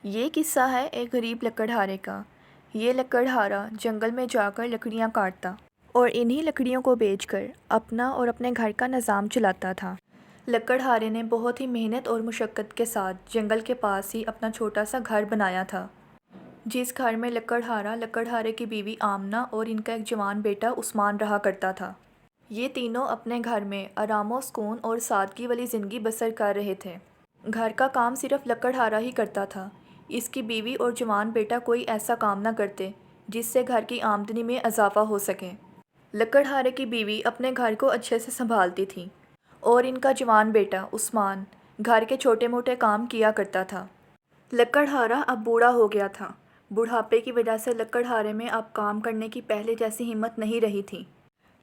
یہ قصہ ہے ایک غریب لکڑہارے کا۔ یہ لکڑہارا جنگل میں جا کر لکڑیاں کاٹتا اور انہی لکڑیوں کو بیچ کر اپنا اور اپنے گھر کا نظام چلاتا تھا۔ لکڑہارے نے بہت ہی محنت اور مشقت کے ساتھ جنگل کے پاس ہی اپنا چھوٹا سا گھر بنایا تھا، جس گھر میں لکڑہارا، لکڑہارے کی بیوی آمنہ اور ان کا ایک جوان بیٹا عثمان رہا کرتا تھا۔ یہ تینوں اپنے گھر میں آرام و سکون اور سادگی والی زندگی بسر کر رہے تھے۔ گھر کا کام صرف لکڑہارا ہی کرتا تھا۔ اس کی بیوی اور جوان بیٹا کوئی ایسا کام نہ کرتے جس سے گھر کی آمدنی میں اضافہ ہو سکے۔ لکڑہارے کی بیوی اپنے گھر کو اچھے سے سنبھالتی تھی اور ان کا جوان بیٹا عثمان گھر کے چھوٹے موٹے کام کیا کرتا تھا۔ لکڑہارا اب بوڑھا ہو گیا تھا۔ بڑھاپے کی وجہ سے لکڑہارے میں اب کام کرنے کی پہلے جیسی ہمت نہیں رہی تھی۔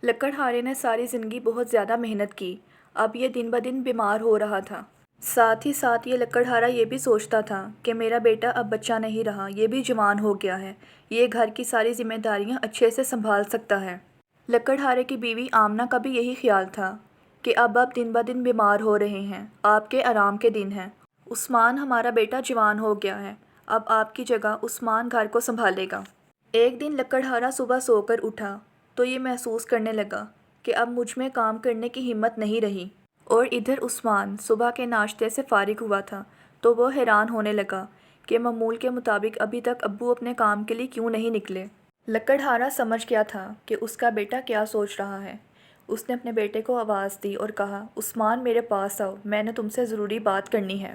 لکڑہارے نے ساری زندگی بہت زیادہ محنت کی، اب یہ دن بدن بیمار ہو رہا تھا۔ ساتھ ہی ساتھ یہ لکڑہارا یہ بھی سوچتا تھا کہ میرا بیٹا اب بچہ نہیں رہا، یہ بھی جوان ہو گیا ہے، یہ گھر کی ساری ذمہ داریاں اچھے سے سنبھال سکتا ہے۔ لکڑہارے کی بیوی آمنہ کا بھی یہی خیال تھا کہ اب آپ دن بدن بیمار ہو رہے ہیں، آپ کے آرام کے دن ہیں۔ عثمان ہمارا بیٹا جوان ہو گیا ہے، اب آپ کی جگہ عثمان گھر کو سنبھالے گا۔ ایک دن لکڑہارا صبح سو کر اٹھا تو یہ محسوس کرنے لگا کہ اب مجھ میں کام کرنے کی ہمت نہیں رہی، اور ادھر عثمان صبح کے ناشتے سے فارغ ہوا تھا تو وہ حیران ہونے لگا کہ معمول کے مطابق ابھی تک ابو اپنے کام کے لیے کیوں نہیں نکلے۔ لکڑہارا سمجھ گیا تھا کہ اس کا بیٹا کیا سوچ رہا ہے۔ اس نے اپنے بیٹے کو آواز دی اور کہا، عثمان میرے پاس آؤ، میں نے تم سے ضروری بات کرنی ہے۔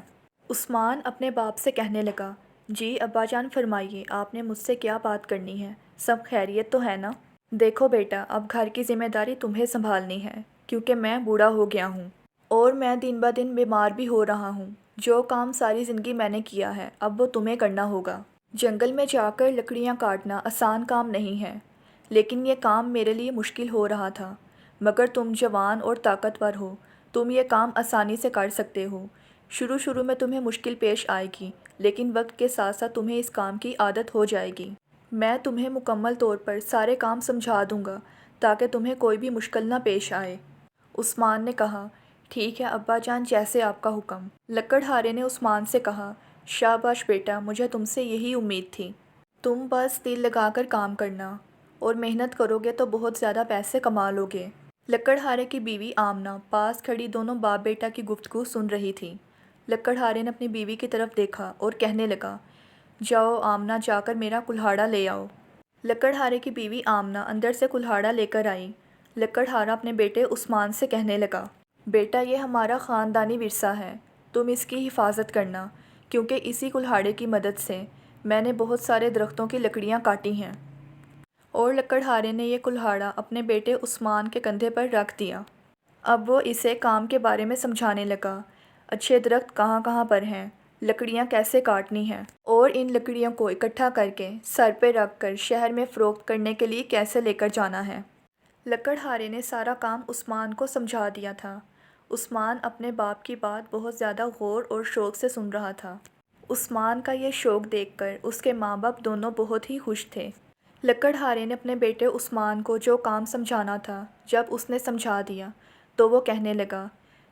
عثمان اپنے باپ سے کہنے لگا، جی ابا جان فرمائیے، آپ نے مجھ سے کیا بات کرنی ہے؟ سب خیریت تو ہے نا؟ دیکھو بیٹا، اب گھر کی ذمہ داری تمہیں سنبھالنی ہے کیونکہ میں بوڑھا ہو گیا ہوں اور میں دن بدن بیمار بھی ہو رہا ہوں۔ جو کام ساری زندگی میں نے کیا ہے اب وہ تمہیں کرنا ہوگا۔ جنگل میں جا کر لکڑیاں کاٹنا آسان کام نہیں ہے، لیکن یہ کام میرے لیے مشکل ہو رہا تھا، مگر تم جوان اور طاقتور ہو، تم یہ کام آسانی سے کر سکتے ہو۔ شروع میں تمہیں مشکل پیش آئے گی، لیکن وقت کے ساتھ ساتھ تمہیں اس کام کی عادت ہو جائے گی۔ میں تمہیں مکمل طور پر سارے کام سمجھا دوں گا تاکہ تمہیں کوئی بھی مشکل نہ پیش آئے۔ عثمان نے کہا، ٹھیک ہے ابا جان، جیسے آپ کا حکم۔ لکڑہارے نے عثمان سے کہا، شاباش بیٹا، مجھے تم سے یہی امید تھی۔ تم بس دل لگا کر کام کرنا اور محنت کرو گے تو بہت زیادہ پیسے کما لو گے۔ لکڑہارے کی بیوی آمنہ پاس کھڑی دونوں باپ بیٹا کی گفتگو سن رہی تھی۔ لکڑہارے نے اپنی بیوی کی طرف دیکھا اور کہنے لگا، جاؤ آمنہ، جا کر میرا کلہاڑا لے آؤ۔ لکڑہارے کی بیوی آمنہ اندر سے کلہاڑا لے کر آئی۔ لکڑہارا اپنے بیٹے عثمان سے کہنے لگا، بیٹا یہ ہمارا خاندانی ورثہ ہے، تم اس کی حفاظت کرنا، کیونکہ اسی کلہاڑے کی مدد سے میں نے بہت سارے درختوں کی لکڑیاں کاٹی ہیں۔ اور لکڑہارے نے یہ کلہاڑا اپنے بیٹے عثمان کے کندھے پر رکھ دیا۔ اب وہ اسے کام کے بارے میں سمجھانے لگا، اچھے درخت کہاں کہاں پر ہیں، لکڑیاں کیسے کاٹنی ہیں، اور ان لکڑیوں کو اکٹھا کر کے سر پہ رکھ کر شہر میں فروخت کرنے کے لیے کیسے لے کر جانا ہے۔ لکڑہارے نے سارا کام عثمان کو سمجھا دیا تھا۔ عثمان اپنے باپ کی بات بہت زیادہ غور اور شوق سے سن رہا تھا۔ عثمان کا یہ شوق دیکھ کر اس کے ماں باپ دونوں بہت ہی خوش تھے۔ لکڑہارے نے اپنے بیٹے عثمان کو جو کام سمجھانا تھا جب اس نے سمجھا دیا تو وہ کہنے لگا،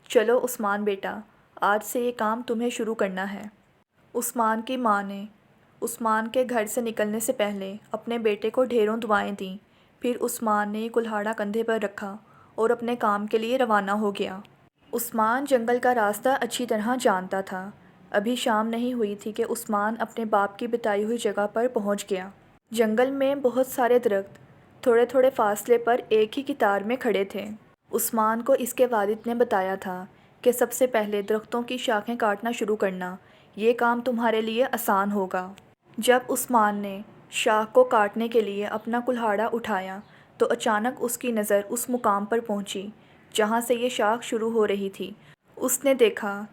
چلو عثمان بیٹا، آج سے یہ کام تمہیں شروع کرنا ہے۔ عثمان کی ماں نے عثمان کے گھر سے نکلنے سے پہلے اپنے بیٹے کو ڈھیروں دعائیں دیں، پھر عثمان نے یہ کلہاڑا کندھے پر رکھا اور اپنے کام کے لیے روانہ ہو گیا۔ عثمان جنگل کا راستہ اچھی طرح جانتا تھا۔ ابھی شام نہیں ہوئی تھی کہ عثمان اپنے باپ کی بتائی ہوئی جگہ پر پہنچ گیا۔ جنگل میں بہت سارے درخت تھوڑے تھوڑے فاصلے پر ایک ہی قطار میں کھڑے تھے۔ عثمان کو اس کے والد نے بتایا تھا کہ سب سے پہلے درختوں کی شاخیں کاٹنا شروع کرنا، یہ کام تمہارے لیے آسان ہوگا۔ جب عثمان نے شاخ کو کاٹنے کے لیے اپنا کلہاڑا اٹھایا تو اچانک اس کی نظر اس مقام پر پہنچی جہاں سے یہ شاخ شروع ہو رہی تھی۔ اس نے دیکھا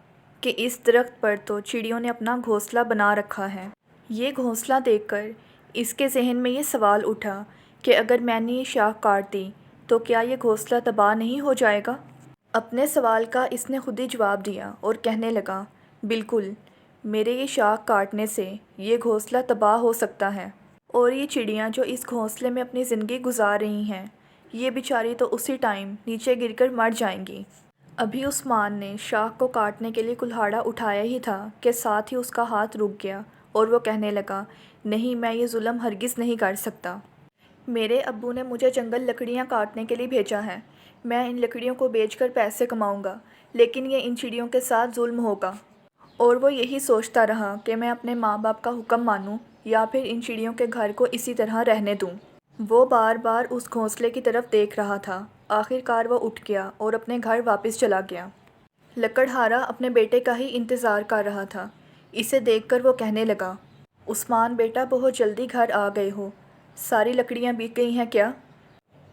کہ اس درخت پر تو چڑیوں نے اپنا گھونسلہ بنا رکھا ہے۔ یہ گھونسلہ دیکھ کر اس کے ذہن میں یہ سوال اٹھا کہ اگر میں نے یہ شاخ کاٹ دی تو کیا یہ گھونسلہ تباہ نہیں ہو جائے گا؟ اپنے سوال کا اس نے خود ہی جواب دیا اور کہنے لگا، بالکل، میرے یہ شاخ کاٹنے سے یہ گھونسلہ تباہ ہو سکتا ہے، اور یہ چڑیاں جو اس گھونسلے میں اپنی زندگی گزار رہی ہیں، یہ بیچاری تو اسی ٹائم نیچے گر کر مر جائیں گی۔ ابھی عثمان نے شاخ کو کاٹنے کے لیے کلہاڑا اٹھایا ہی تھا کہ ساتھ ہی اس کا ہاتھ رک گیا اور وہ کہنے لگا، نہیں، میں یہ ظلم ہرگز نہیں کر سکتا۔ میرے ابو نے مجھے جنگل لکڑیاں کاٹنے کے لیے بھیجا ہے۔ میں ان لکڑیوں کو بیچ کر پیسے کماؤں گا، لیکن یہ ان چڑیوں کے ساتھ ظلم ہوگا۔ اور وہ یہی سوچتا رہا کہ میں اپنے ماں باپ کا حکم مانوں یا پھر ان چڑیوں کے گھر کو اسی طرح رہنے دوں۔ وہ بار بار اس گھونسلے کی طرف دیکھ رہا تھا۔ آخر کار وہ اٹھ گیا اور اپنے گھر واپس چلا گیا۔ لکڑہارا اپنے بیٹے کا ہی انتظار کر رہا تھا۔ اسے دیکھ کر وہ کہنے لگا، عثمان بیٹا، بہت جلدی گھر آ گئے ہو۔ ساری لکڑیاں بک گئی ہیں کیا؟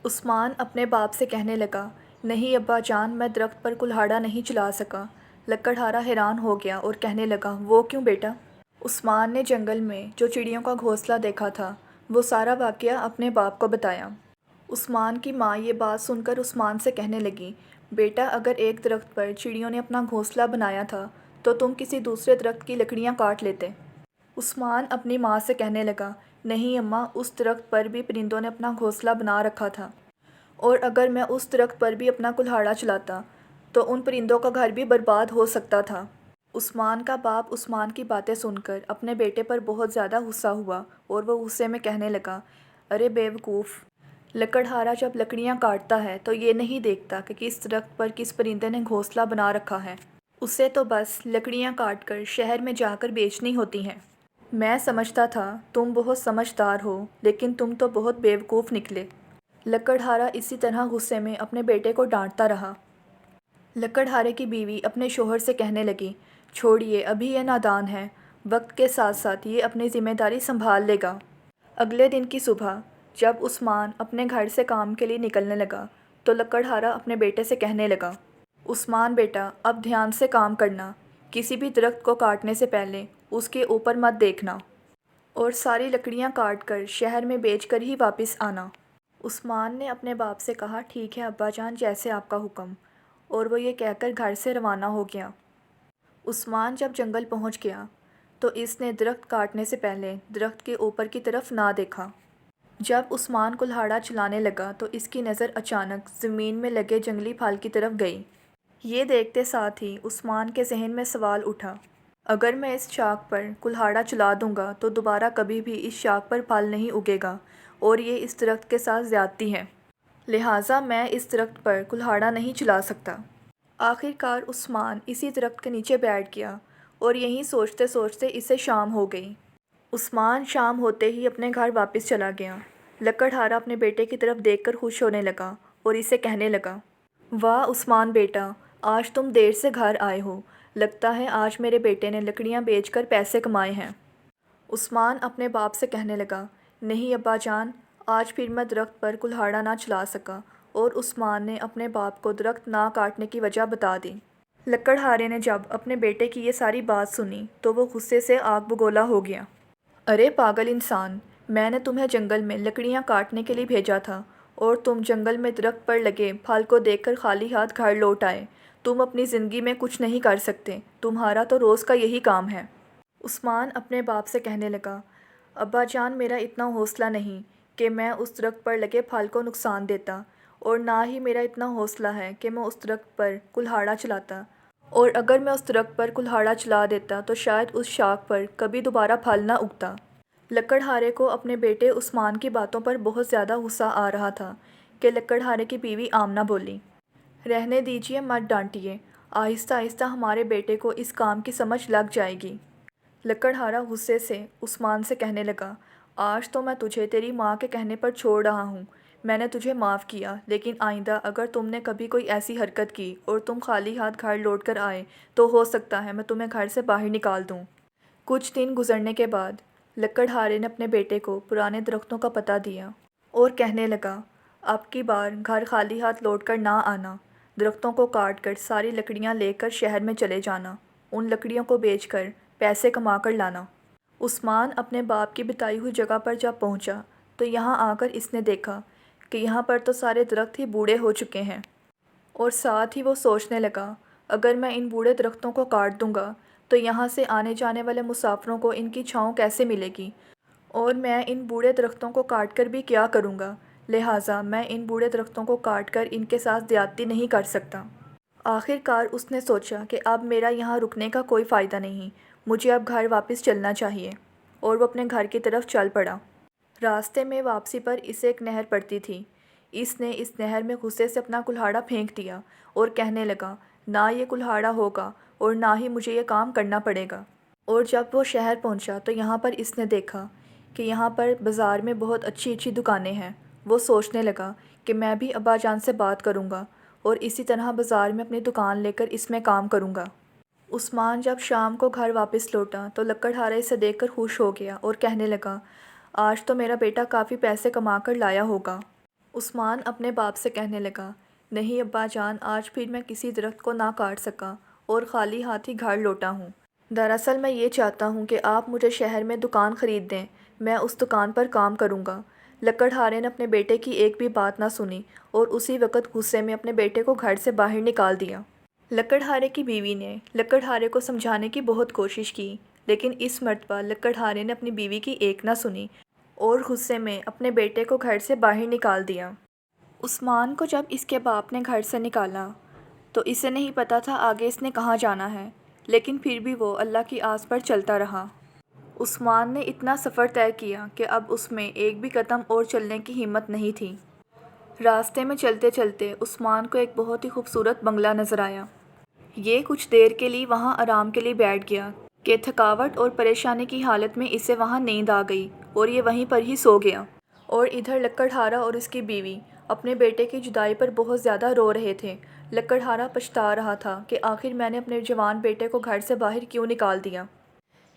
عثمان اپنے باپ سے کہنے لگا، نہیں ابا جان، میں درخت پر کلہاڑا نہیں چلا سکا۔ لکڑہارا حیران ہو گیا اور کہنے لگا، وہ کیوں بیٹا؟ عثمان نے جنگل میں جو چڑیوں کا گھونسلہ دیکھا تھا وہ سارا واقعہ اپنے باپ کو بتایا۔ عثمان کی ماں یہ بات سن کر عثمان سے کہنے لگی، بیٹا، اگر ایک درخت پر چڑیوں نے اپنا گھونسلہ بنایا تھا تو تم کسی دوسرے درخت کی لکڑیاں کاٹ لیتے۔ عثمان اپنی ماں سے کہنے لگا، نہیں اماں، اس درخت پر بھی پرندوں نے اپنا گھونسلہ بنا رکھا تھا، اور اگر میں اس درخت پر بھی اپنا کلہاڑا چلاتا تو ان پرندوں کا گھر بھی برباد ہو سکتا تھا۔ عثمان کا باپ عثمان کی باتیں سن کر اپنے بیٹے پر بہت زیادہ غصہ ہوا اور وہ غصے میں کہنے لگا، ارے بے وقوف! لکڑہارا جب لکڑیاں کاٹتا ہے تو یہ نہیں دیکھتا کہ کس درخت پر کس پرندے نے گھونسلہ بنا رکھا ہے۔ اسے تو بس لکڑیاں کاٹ کر شہر میں جا کر بیچنی ہوتی ہیں۔ میں سمجھتا تھا تم بہت سمجھدار ہو، لیکن تم تو بہت بے وقوف نکلے۔ لکڑہارا اسی طرح غصے میں اپنے بیٹے کو ڈانٹتا رہا۔ لکڑہارے کی بیوی اپنے شوہر سے کہنے لگی، چھوڑیے، ابھی یہ نادان ہے، وقت کے ساتھ ساتھ یہ اپنی ذمہ داری سنبھال لے گا۔ اگلے دن کی صبح جب عثمان اپنے گھر سے کام کے لیے نکلنے لگا تو لکڑہارا اپنے بیٹے سے کہنے لگا، عثمان بیٹا، اب دھیان سے کام کرنا، کسی بھی درخت کو کاٹنے سے پہلے اس کے اوپر مت دیکھنا، اور ساری لکڑیاں کاٹ کر شہر میں بیچ کر ہی واپس آنا۔ عثمان نے اپنے باپ سے کہا، ٹھیک ہے ابا جان، جیسے آپ کا حکم، اور وہ یہ کہہ کر گھر سے روانہ ہو گیا۔ عثمان جب جنگل پہنچ گیا تو اس نے درخت کاٹنے سے پہلے درخت کے اوپر کی طرف نہ دیکھا۔ جب عثمان کلہاڑا چلانے لگا تو اس کی نظر اچانک زمین میں لگے جنگلی پھل کی طرف گئی۔ یہ دیکھتے ساتھ ہی عثمان کے ذہن میں سوال اٹھا، اگر میں اس شاخ پر کلہاڑا چلا دوں گا تو دوبارہ کبھی بھی اس شاخ پر پھل نہیں اگے گا، اور یہ اس درخت کے ساتھ زیادتی ہے، لہٰذا میں اس درخت پر کلہاڑا نہیں چلا سکتا۔ آخر کار عثمان اسی درخت کے نیچے بیٹھ گیا اور یہیں سوچتے سوچتے اسے شام ہو گئی۔ عثمان شام ہوتے ہی اپنے گھر واپس چلا گیا۔ لکڑہارا اپنے بیٹے کی طرف دیکھ کر خوش ہونے لگا اور اسے کہنے لگا، واہ عثمان بیٹا، آج تم دیر سے گھر آئے ہو، لگتا ہے آج میرے بیٹے نے لکڑیاں بیچ کر پیسے کمائے ہیں۔ عثمان اپنے باپ سے کہنے لگا، نہیں ابا جان، آج پھر میں درخت پر کلہاڑا نہ چلا سکا، اور عثمان نے اپنے باپ کو درخت نہ کاٹنے کی وجہ بتا دی۔ لکڑہارے نے جب اپنے بیٹے کی یہ ساری بات سنی تو وہ غصے سے آگ بگولا ہو گیا۔ ارے پاگل انسان، میں نے تمہیں جنگل میں لکڑیاں کاٹنے کے لیے بھیجا تھا اور تم جنگل میں درخت پر لگے پھل کو دیکھ کر خالی ہاتھ گھر لوٹ آئے۔ تم اپنی زندگی میں کچھ نہیں کر سکتے، تمہارا تو روز کا یہی کام ہے۔ عثمان اپنے باپ سے کہنے لگا، ابا جان، میرا اتنا حوصلہ نہیں کہ میں اس درخت پر لگے پھل کو نقصان دیتا، اور نہ ہی میرا اتنا حوصلہ ہے کہ میں اس درخت پر کلہاڑا چلاتا، اور اگر میں اس درخت پر کلہاڑا چلا دیتا تو شاید اس شاخ پر کبھی دوبارہ پھل نہ اگتا۔ لکڑہارے کو اپنے بیٹے عثمان کی باتوں پر بہت زیادہ غصہ آ رہا تھا کہ لکڑہارے کی بیوی آمنہ بولی، رہنے دیجیے، مت ڈانٹیے، آہستہ آہستہ ہمارے بیٹے کو اس کام کی سمجھ لگ جائے گی۔ لکڑہارا غصے سے عثمان سے کہنے لگا، آج تو میں تجھے تیری ماں کے کہنے پر چھوڑ رہا ہوں، میں نے تجھے معاف کیا، لیکن آئندہ اگر تم نے کبھی کوئی ایسی حرکت کی اور تم خالی ہاتھ گھر لوٹ کر آئے تو ہو سکتا ہے میں تمہیں گھر سے باہر نکال دوں۔ کچھ دن گزرنے کے بعد لکڑہارے نے اپنے بیٹے کو پرانے درختوں کا پتہ دیا اور کہنے لگا، اب کی بار گھر خالی ہاتھ لوٹ کر نہ آنا، درختوں کو کاٹ کر ساری لکڑیاں لے کر شہر میں چلے جانا، ان لکڑیوں کو بیچ کر پیسے کما کر لانا۔ عثمان اپنے باپ کی بتائی ہوئی جگہ پر جب پہنچا تو یہاں آ کر اس نے دیکھا کہ یہاں پر تو سارے درخت ہی بوڑھے ہو چکے ہیں، اور ساتھ ہی وہ سوچنے لگا، اگر میں ان بوڑھے درختوں کو کاٹ دوں گا تو یہاں سے آنے جانے والے مسافروں کو ان کی چھاؤں کیسے ملے گی، اور میں ان بوڑھے درختوں کو کاٹ کر بھی کیا کروں گا، لہٰذا میں ان بوڑھے درختوں کو کاٹ کر ان کے ساتھ زیادتی نہیں کر سکتا۔ آخر کار اس نے سوچا کہ اب میرا یہاں رکنے کا کوئی فائدہ نہیں، مجھے اب گھر واپس چلنا چاہیے۔ اور وہ اپنے گھر کی طرف چل پڑا۔ راستے میں واپسی پر اسے ایک نہر پڑتی تھی۔ اس نے اس نہر میں غصے سے اپنا کلہاڑا پھینک دیا اور کہنے لگا، نہ یہ کلہاڑا ہوگا اور نہ ہی مجھے یہ کام کرنا پڑے گا۔ اور جب وہ شہر پہنچا تو یہاں پر اس نے دیکھا کہ یہاں پر بازار میں بہت اچھی اچھی دکانیں ہیں۔ وہ سوچنے لگا کہ میں بھی ابا جان سے بات کروں گا اور اسی طرح بازار میں اپنی دکان لے کر اس میں کام کروں گا۔ عثمان جب شام کو گھر واپس لوٹا تو لکڑہارا اسے دیکھ کر خوش ہو گیا اور کہنے لگا، آج تو میرا بیٹا کافی پیسے کما کر لایا ہوگا۔ عثمان اپنے باپ سے کہنے لگا، نہیں ابا جان، آج پھر میں کسی درخت کو نہ کاٹ سکا اور خالی ہاتھ ہی گھر لوٹا ہوں۔ دراصل میں یہ چاہتا ہوں کہ آپ مجھے شہر میں دکان خرید دیں، میں اس دکان پر کام کروں گا۔ لکڑہارے نے اپنے بیٹے کی ایک بھی بات نہ سنی اور اسی وقت غصے میں اپنے بیٹے کو گھر سے باہر نکال دیا۔ لکڑہارے کی بیوی نے لکڑہارے کو سمجھانے کی بہت کوشش کی، لیکن اس مرتبہ لکڑہارے نے اپنی بیوی کی ایک نہ سنی اور غصے میں اپنے بیٹے کو گھر سے باہر نکال دیا۔ عثمان کو جب اس کے باپ نے گھر سے نکالا تو اسے نہیں پتا تھا آگے اس نے کہاں جانا ہے، لیکن پھر بھی وہ اللہ کی آس پر چلتا رہا۔ عثمان نے اتنا سفر طے کیا کہ اب اس میں ایک بھی قدم اور چلنے کی ہمت نہیں تھی۔ راستے میں چلتے چلتے عثمان کو ایک بہت ہی خوبصورت بنگلہ نظر آیا۔ یہ کچھ دیر کے لیے وہاں آرام کے لیے بیٹھ گیا کہ تھکاوٹ اور پریشانی کی حالت میں اسے وہاں نیند آ گئی اور یہ وہیں پر ہی سو گیا۔ اور ادھر لکڑہارا اور اس کی بیوی اپنے بیٹے کی جدائی پر بہت زیادہ رو رہے تھے۔ لکڑہارا پچھتا رہا تھا کہ آخر میں نے اپنے جوان بیٹے کو گھر سے باہر کیوں نکال دیا۔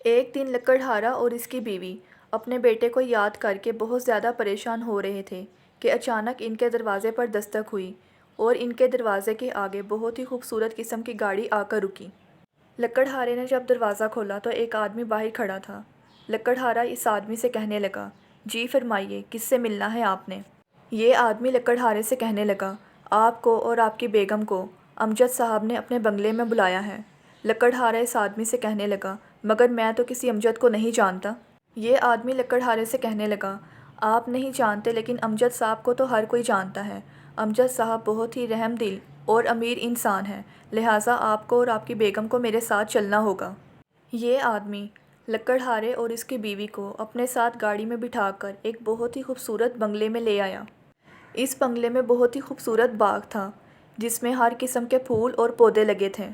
ایک دن لکڑہارا اور اس کی بیوی اپنے بیٹے کو یاد کر کے بہت زیادہ پریشان ہو رہے تھے کہ اچانک ان کے دروازے پر دستک ہوئی اور ان کے دروازے کے آگے بہت ہی خوبصورت قسم کی گاڑی آ کر رکی۔ لکڑہارے نے جب دروازہ کھولا تو ایک آدمی باہر کھڑا تھا۔ لکڑہارا اس آدمی سے کہنے لگا، جی فرمائیے، کس سے ملنا ہے آپ نے؟ یہ آدمی لکڑہارے سے کہنے لگا، آپ کو اور آپ کی بیگم کو امجد صاحب نے اپنے بنگلے میں بلایا ہے۔ لکڑہارا اس آدمی سے کہنے لگا، مگر میں تو کسی امجد کو نہیں جانتا۔ یہ آدمی لکڑہارے سے کہنے لگا، آپ نہیں جانتے لیکن امجد صاحب کو تو ہر کوئی جانتا ہے۔ امجد صاحب بہت ہی رحم دل اور امیر انسان ہیں، لہٰذا آپ کو اور آپ کی بیگم کو میرے ساتھ چلنا ہوگا۔ یہ آدمی لکڑہارے اور اس کی بیوی کو اپنے ساتھ گاڑی میں بٹھا کر ایک بہت ہی خوبصورت بنگلے میں لے آیا۔ اس بنگلے میں بہت ہی خوبصورت باغ تھا جس میں ہر قسم کے پھول اور پودے لگے تھے۔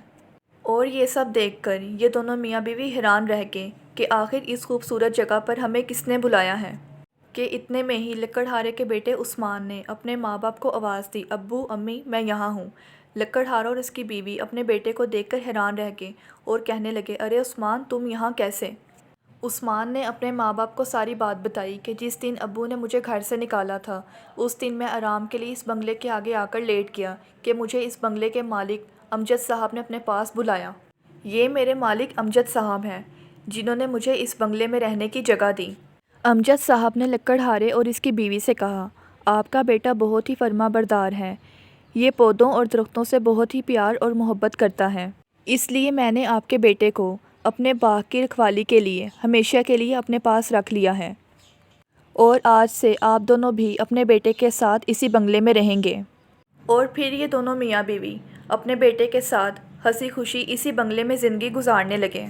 اور یہ سب دیکھ کر یہ دونوں میاں بیوی حیران رہ گئے کہ آخر اس خوبصورت جگہ پر ہمیں کس نے بلایا ہے۔ کہ اتنے میں ہی لکڑہارے کے بیٹے عثمان نے اپنے ماں باپ کو آواز دی، ابو امی میں یہاں ہوں۔ لکڑہارا اور اس کی بیوی اپنے بیٹے کو دیکھ کر حیران رہ گئے اور کہنے لگے، ارے عثمان، تم یہاں کیسے؟ عثمان نے اپنے ماں باپ کو ساری بات بتائی کہ جس دن ابو نے مجھے گھر سے نکالا تھا اس دن میں آرام کے لیے اس بنگلے کے آگے آ کر لیٹ گیا کہ مجھے اس بنگلے کے مالک امجد صاحب نے اپنے پاس بلایا۔ یہ میرے مالک امجد صاحب ہیں جنہوں نے مجھے اس بنگلے میں رہنے کی جگہ دی۔ امجد صاحب نے لکڑہارے اور اس کی بیوی سے کہا، آپ کا بیٹا بہت ہی فرما بردار ہے، یہ پودوں اور درختوں سے بہت ہی پیار اور محبت کرتا ہے، اس لیے میں نے آپ کے بیٹے کو اپنے باغ کی رکھوالی کے لیے ہمیشہ کے لیے اپنے پاس رکھ لیا ہے، اور آج سے آپ دونوں بھی اپنے بیٹے کے ساتھ اسی بنگلے میں رہیں گے۔ اور پھر یہ دونوں میاں بیوی اپنے بیٹے کے ساتھ ہنسی خوشی اسی بنگلے میں زندگی گزارنے لگے۔